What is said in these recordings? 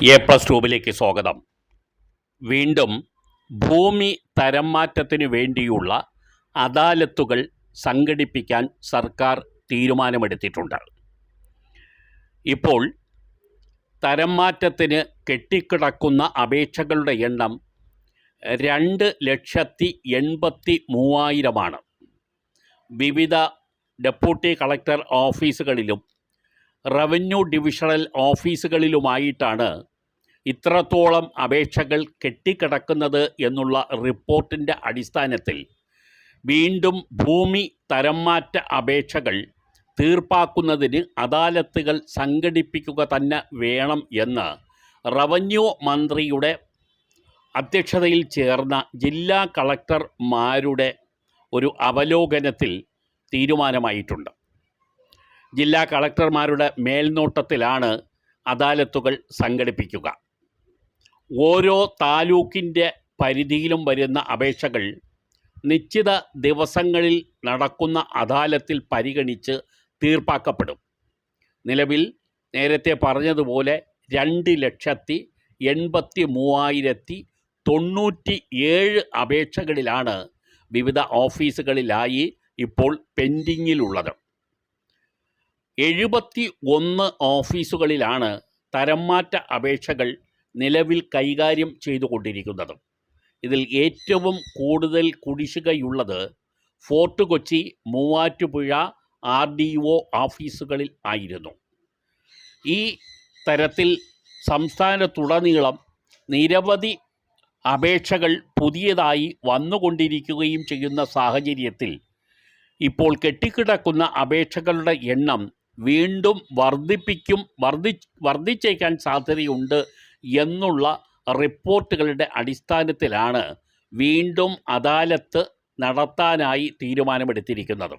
A+ ട്യൂബിലേക്ക് സ്വാഗതം. വീണ്ടും ഭൂമി തരംമാറ്റത്തിനു വേണ്ടിയുള്ള അദാലത്തുകൾ സംഘടിപ്പിക്കാൻ സർക്കാർ തീരുമാനമെടുത്തിട്ടുണ്ട്. ഇപ്പോൾ തരംമാറ്റത്തിന് കെട്ടിക്കിടക്കുന്ന അപേക്ഷകളുടെ എണ്ണം 2,83,000 വിവിധ ഡെപ്യൂട്ടി കളക്ടർ ഓഫീസുകളിലും റവന്യൂ ഡിവിഷണൽ ഓഫീസുകളിലുമായിട്ടാണ് ഇത്രത്തോളം അപേക്ഷകൾ കെട്ടിക്കിടക്കുന്നത് എന്നുള്ള റിപ്പോർട്ടിൻ്റെ അടിസ്ഥാനത്തിൽ വീണ്ടും ഭൂമി തരംമാറ്റ അപേക്ഷകൾ തീർപ്പാക്കുന്നതിന് അദാലത്തുകൾ സംഘടിപ്പിക്കുക തന്നെ വേണം എന്ന് റവന്യൂ മന്ത്രിയുടെ അധ്യക്ഷതയിൽ ചേർന്ന ജില്ലാ കളക്ടർമാരുടെ ഒരു അവലോകനത്തിൽ തീരുമാനമായിട്ടുണ്ട്. ജില്ലാ കളക്ടർമാരുടെ മേൽനോട്ടത്തിലാണ് അദാലത്തുകൾ സംഘടിപ്പിക്കുക. ഓരോ താലൂക്കിൻ്റെ പരിധിയിലും വരുന്ന അപേക്ഷകൾ നിശ്ചിത ദിവസങ്ങളിൽ നടക്കുന്ന അദാലത്തിൽ പരിഗണിച്ച് തീർപ്പാക്കപ്പെടും. നിലവിൽ നേരത്തെ പറഞ്ഞതുപോലെ 2,83,097 അപേക്ഷകളിലാണ് വിവിധ ഓഫീസുകളിലായി ഇപ്പോൾ പെൻഡിങ്ങിലുള്ളത്. 71 ഓഫീസുകളിലാണ് തരംമാറ്റ അപേക്ഷകൾ നിലവിൽ കൈകാര്യം ചെയ്തുകൊണ്ടിരിക്കുന്നത്. ഇതിൽ ഏറ്റവും കൂടുതൽ കുടിശ്ശികയുള്ളത് ഫോർട്ട് കൊച്ചി, മൂവാറ്റുപുഴ RDO ഓഫീസുകളിൽ ആയിരുന്നു. ഈ തരത്തിൽ സംസ്ഥാനത്തുടനീളം നിരവധി അപേക്ഷകൾ പുതിയതായി വന്നുകൊണ്ടിരിക്കുകയും ചെയ്യുന്ന സാഹചര്യത്തിൽ ഇപ്പോൾ കെട്ടിക്കിടക്കുന്ന അപേക്ഷകളുടെ എണ്ണം വീണ്ടും വർദ്ധിച്ചേക്കാൻ സാധ്യതയുണ്ട് എന്നുള്ള റിപ്പോർട്ടുകളുടെ അടിസ്ഥാനത്തിലാണ് വീണ്ടും അദാലത്ത് നടത്താനായി തീരുമാനമെടുത്തിരിക്കുന്നത്.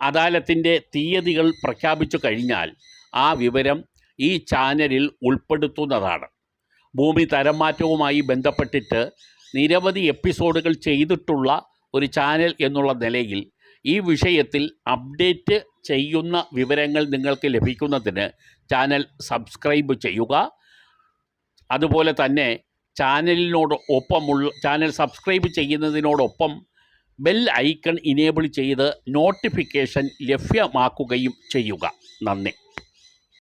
അദാലത്തിൻ്റെ തീയതികൾ പ്രഖ്യാപിച്ചു കഴിഞ്ഞാൽ ആ വിവരം ഈ ചാനലിൽ ഉൾപ്പെടുത്തുന്നതാണ്. ഭൂമി തരംമാറ്റവുമായി ബന്ധപ്പെട്ടിട്ട് നിരവധി എപ്പിസോഡുകൾ ചെയ്തിട്ടുള്ള ഒരു ചാനൽ എന്നുള്ള നിലയിൽ ഈ വിഷയത്തിൽ അപ്ഡേറ്റ് ചെയ്യുന്ന വിവരങ്ങൾ നിങ്ങൾക്ക് ലഭിക്കുന്നതിന് ചാനൽ സബ്സ്ക്രൈബ് ചെയ്യുക. അതുപോലെ തന്നെ ചാനൽ സബ്സ്ക്രൈബ് ചെയ്യുന്നതിനോടൊപ്പം ബെൽ ഐക്കൺ ഇനേബിൾ ചെയ്ത് നോട്ടിഫിക്കേഷൻ ലഭ്യമാക്കുകയും ചെയ്യുക. നന്ദി.